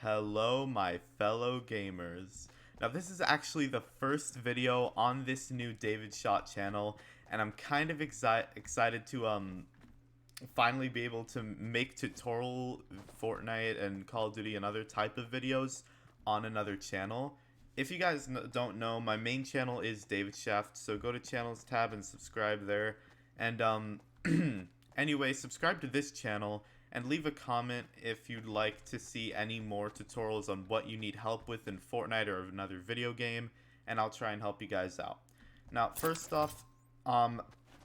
Hello, my fellow gamers. Now, this is actually the first video on this new David Shot channel, and I'm kind of excited to finally be able to make tutorial Fortnite and Call of Duty and other type of videos on another channel. If you guys don't know, my main channel is David Shaft, so go to channels tab and subscribe there. And anyway, subscribe to this channel and leave a comment if you'd like to see any more tutorials on what you need help with in Fortnite or another video game, and I'll try and help you guys out. Now, first off,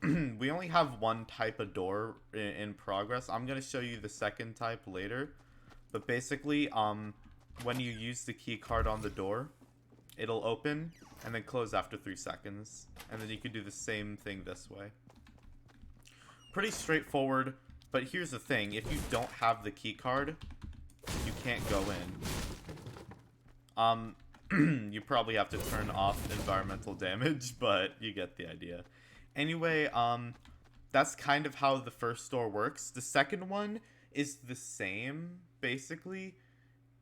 we only have one type of door in progress. I'm going to show you the second type later, but basically, when you use the key card on the door, it'll open and then close after 3 seconds, and then you can do the same thing this way. Pretty straightforward. But here's the thing, if you don't have the key card, you can't go in. You probably have to turn off environmental damage, but you get the idea. Anyway, that's kind of how the first door works. The second one is the same, basically,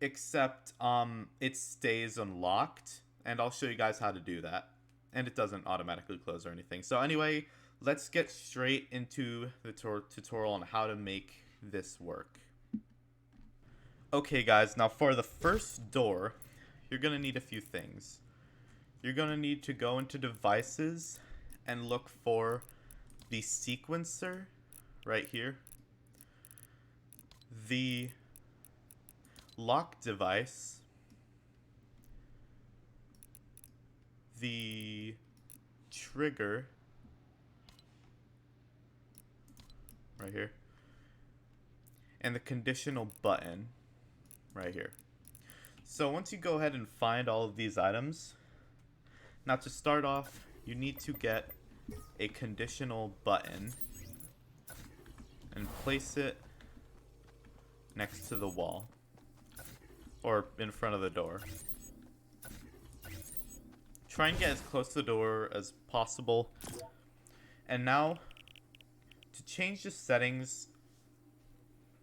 except it stays unlocked, and I'll show you guys how to do that. And it doesn't automatically close or anything. So anyway, let's get straight into the tutorial on how to make this work. Okay guys, now for the first door, you're going to need a few things. You're going to need to go into devices and look for the sequencer right here, the lock device, the trigger right here, and the conditional button right here. So once you go ahead and find all of these items, now to start off, you need to get a conditional button and place it next to the wall or in front of the door. Try and get as close to the door as possible. And now, to change the settings,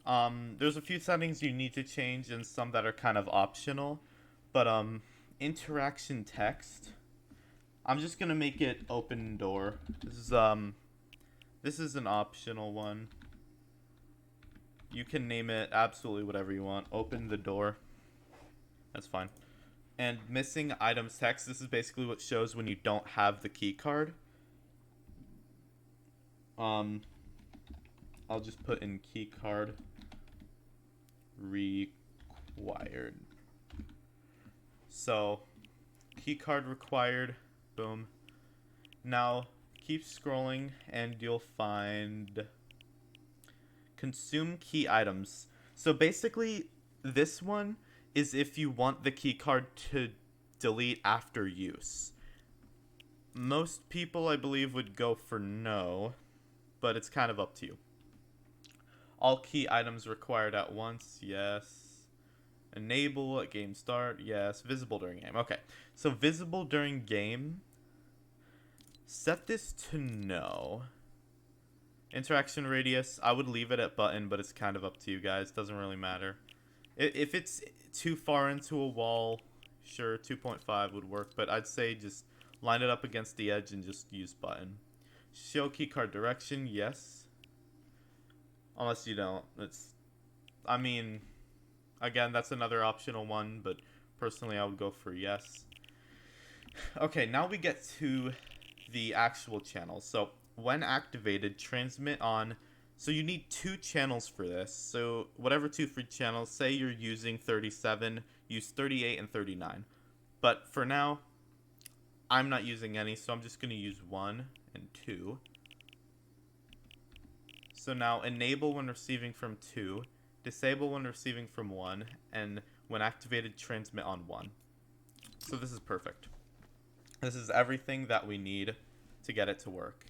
there's a few settings you need to change and some that are kind of optional. But interaction text, I'm just gonna make it open door. This is an optional one. You can name it absolutely whatever you want. Open the door. That's fine. And missing items text, this is basically what shows when you don't have the key card. I'll just put in keycard required. So, keycard required, boom. Now, keep scrolling and you'll find consume key items. So basically, this one is if you want the keycard to delete after use. Most people, I believe, would go for no, but it's kind of up to you. All key items required at once, yes. Enable at game start, yes. Visible during game, okay. So visible during game, set this to no. Interaction radius, I would leave it at button, but it's kind of up to you guys, doesn't really matter. If it's too far into a wall, sure, 2.5 would work, but I'd say just line it up against the edge and just use button. Show keycard direction, yes. Unless you don't. I mean, again, that's another optional one, but personally I would go for yes. Okay, now we get to the actual channel. So, when activated, transmit on. So you need 2 channels for this. So whatever 2 free channels, say you're using 37, use 38 and 39. But for now, I'm not using any, so I'm just going to use 1 and 2. So now enable when receiving from 2, disable when receiving from 1, and when activated, transmit on 1. So this is perfect. This is everything that we need to get it to work.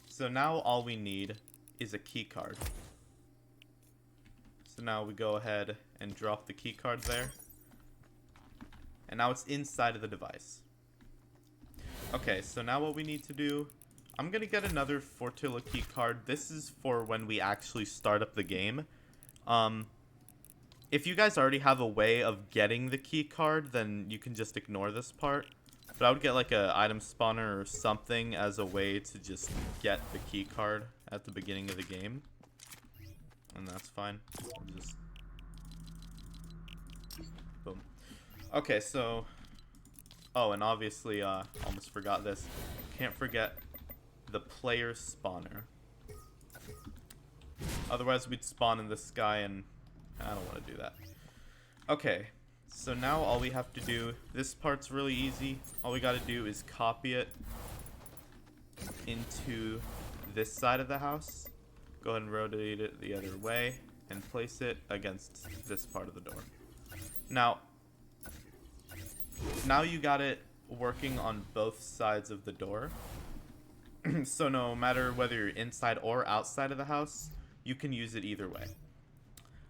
So now all we need is a key card. So now we go ahead and drop the key card there. And now it's inside of the device. Okay, so now what we need to do, I'm gonna get another Fortilla key card. This is for when we actually start up the game. If you guys already have a way of getting the key card, then you can just ignore this part. But I would get like a item spawner or something as a way to just get the key card at the beginning of the game. And that's fine. Just boom. Okay, so oh, and obviously almost forgot this. Can't forget the player spawner. Otherwise we'd spawn in the sky and I don't want to do that. Okay, so now all we have to do, this part's really easy. All we gotta do is copy it into this side of the house. Go ahead and rotate it the other way and place it against this part of the door. Now you got it working on both sides of the door. So no matter whether you're inside or outside of the house, you can use it either way.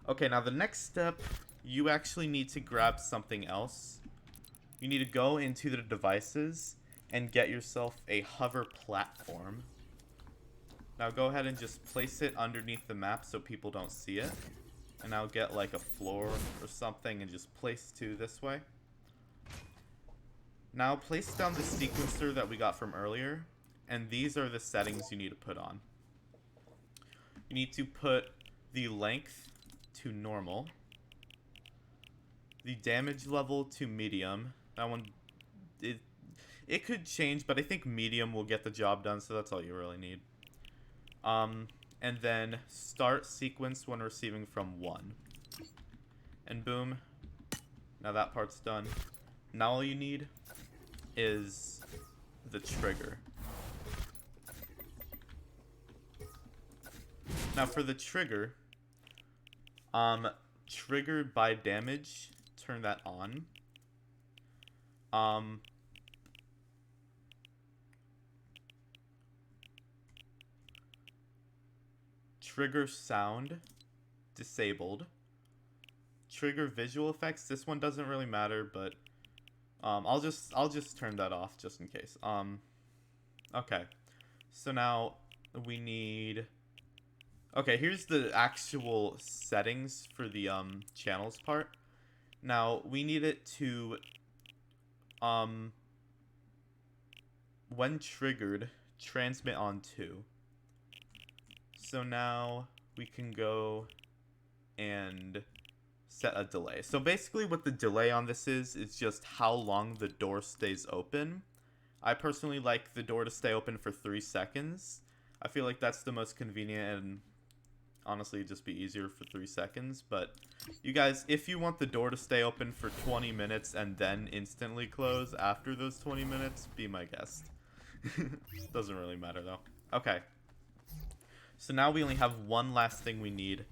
Okay, now the next step, you actually need to grab something else. You need to go into the devices and get yourself a hover platform. Now go ahead and just place it underneath the map so people don't see it. And I'll get like a floor or something and just place two this way. Now place down the sequencer that we got from earlier. And these are the settings you need to put on. You need to put the length to normal. The damage level to medium. That one, it could change, but I think medium will get the job done, so that's all you really need. And then start sequence when receiving from 1. And boom. Now that part's done. Now all you need is the trigger. Now for the trigger, trigger by damage, turn that on. Trigger sound, disabled. Trigger visual effects, this one doesn't really matter, but I'll just turn that off just in case. Okay. So now we need, okay, here's the actual settings for the channels part. Now we need it to when triggered, transmit on 2. So now we can go and set a delay. So basically what the delay on this is just how long the door stays open. I personally like the door to stay open for 3 seconds. I feel like that's the most convenient, and honestly it'd just be easier for 3 seconds. But you guys, if you want the door to stay open for 20 minutes and then instantly close after those 20 minutes, be my guest. Doesn't really matter though. Okay. So now we only have one last thing we need,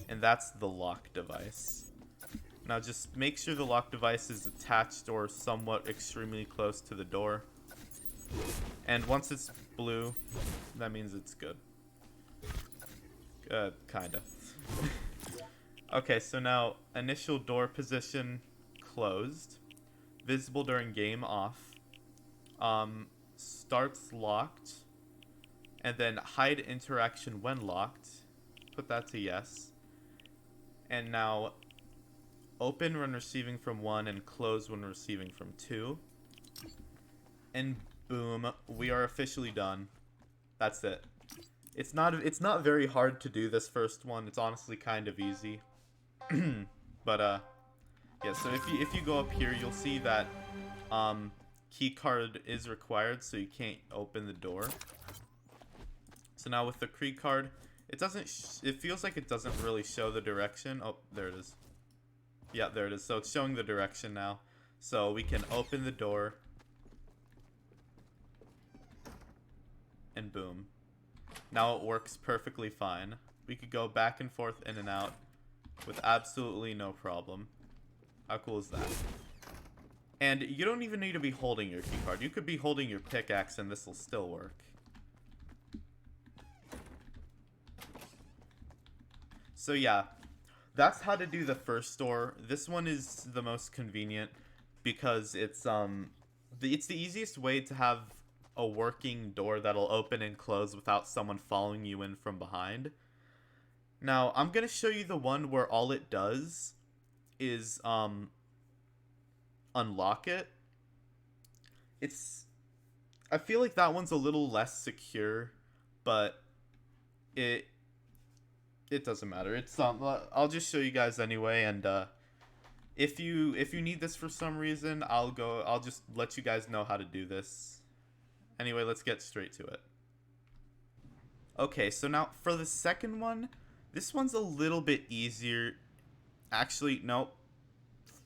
and that's the lock device. Now just make sure the lock device is attached or somewhat extremely close to the door. And once it's blue, that means it's good. Kinda. Okay, so now initial door position closed. Visible during game off. Starts locked. And then hide interaction when locked. Put that to yes. And now open when receiving from 1 and close when receiving from 2. And boom, we are officially done. That's it. It's not very hard to do this first one. It's honestly kind of easy. But yeah, so if you go up here, you'll see that key card is required, so you can't open the door. So now with the key card, it feels like it doesn't really show the direction. Oh, there it is. Yeah, there it is. So it's showing the direction now. So we can open the door. And boom. Now it works perfectly fine. We could go back and forth in and out with absolutely no problem. How cool is that? And you don't even need to be holding your key card. You could be holding your pickaxe and this will still work. So yeah, that's how to do the first door. This one is the most convenient because it's the easiest way to have a working door that'll open and close without someone following you in from behind. Now, I'm going to show you the one where all it does is unlock it. I feel like that one's a little less secure, but it doesn't matter. It's I'll just show you guys anyway, and if you need this for some reason, I'll just let you guys know how to do this. Anyway, let's get straight to it. Okay, so now for the second one, this one's a little bit easier. Actually, nope.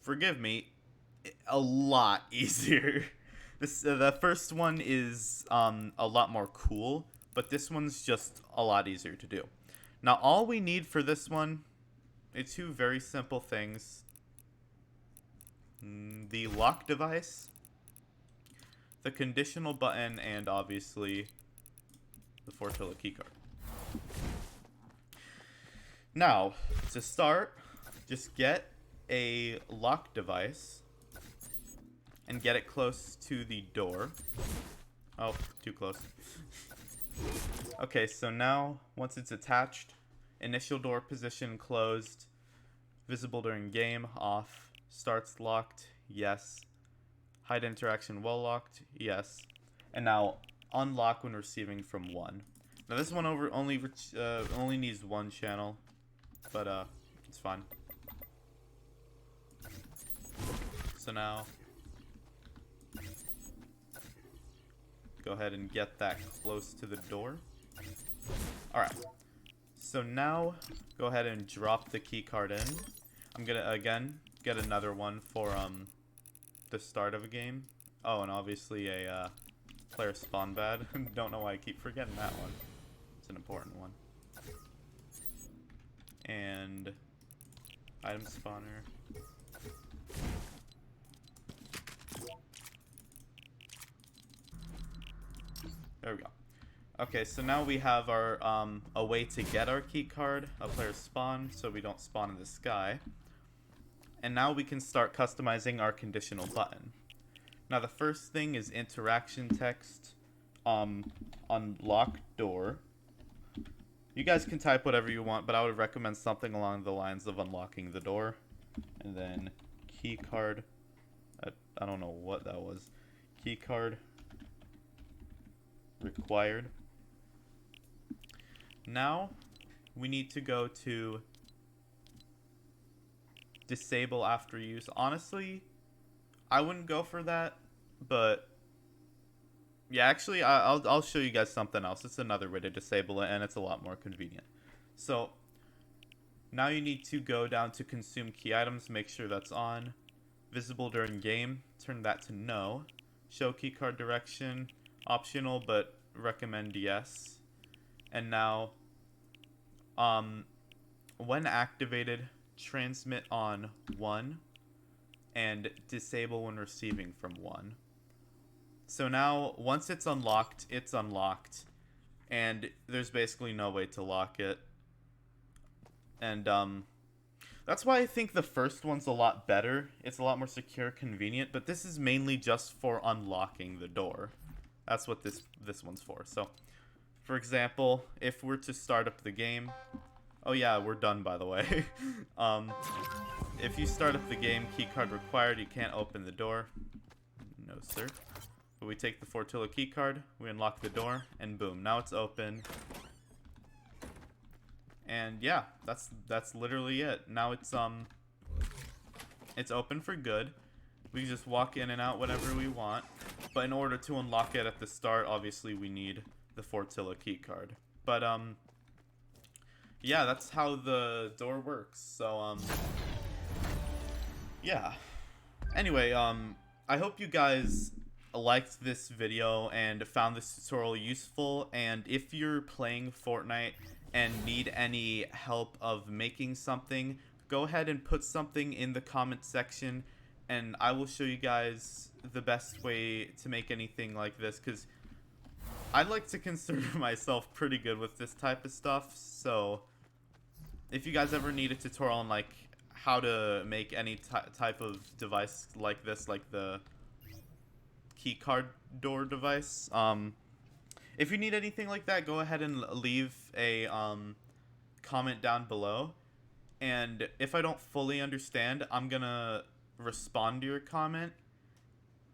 Forgive me. A lot easier. The first one is a lot more cool, but this one's just a lot easier to do. Now, all we need for this one is two very simple things. The lock device, the conditional button, and obviously the Fortilla keycard. Now, to start, just get a lock device and get it close to the door. Oh, too close. Okay, so now, once it's attached, initial door position closed, visible during game, off, starts locked, yes, hide interaction while locked, yes, and now unlock when receiving from 1. Now this one only needs 1 channel, but it's fine. So now, go ahead and get that close to the door. Alright, so now go ahead and drop the key card in. I'm gonna again get another one for the start of a game. Oh, and obviously a player spawn bad. Don't know why I keep forgetting that one. It's an important one. And item spawner. There we go. Okay, so now we have our a way to get our key card, a player spawn, so we don't spawn in the sky. And now we can start customizing our conditional button. Now the first thing is interaction text, unlock door. You guys can type whatever you want, but I would recommend something along the lines of unlocking the door. And then key card, I don't know what that was. Key card required. Now we need to go to disable after use. Honestly, I wouldn't go for that, but yeah, actually I'll show you guys something else. It's another way to disable it, and it's a lot more convenient. So now you need to go down to consume key items, make sure that's on. Visible during game, turn that to no. Show keycard direction, optional, but recommend yes. And now when activated, transmit on 1 and disable when receiving from 1. So now once it's unlocked, and there's basically no way to lock it. And that's why I think the first one's a lot better. It's a lot more secure, convenient, but this is mainly just for unlocking the door. That's what this one's for. So for example, if we're to start up the game, oh yeah, we're done, by the way. If you start up the game, keycard required, you can't open the door. No, sir. But we take the Fortilla keycard, we unlock the door, and boom, now it's open. And yeah, that's literally it. Now it's open for good. We can just walk in and out whenever we want. But in order to unlock it at the start, obviously we need the Fortilla keycard. But yeah, that's how the door works. So yeah. Anyway, I hope you guys liked this video and found this tutorial useful. And if you're playing Fortnite and need any help of making something, go ahead and put something in the comment section, and I will show you guys the best way to make anything like this, because I'd like to consider myself pretty good with this type of stuff. So if you guys ever need a tutorial on like how to make any type of device like this, like the Keycard Door device, if you need anything like that, go ahead and leave a comment down below. And if I don't fully understand, I'm gonna respond to your comment,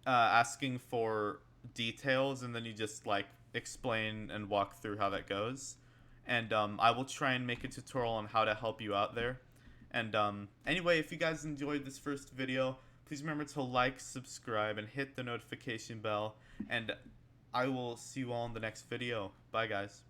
asking for details, and then you just like explain and walk through how that goes. And I will try and make a tutorial on how to help you out there. And anyway, if you guys enjoyed this first video, please remember to like, subscribe, and hit the notification bell. And I will see you all in the next video. Bye, guys.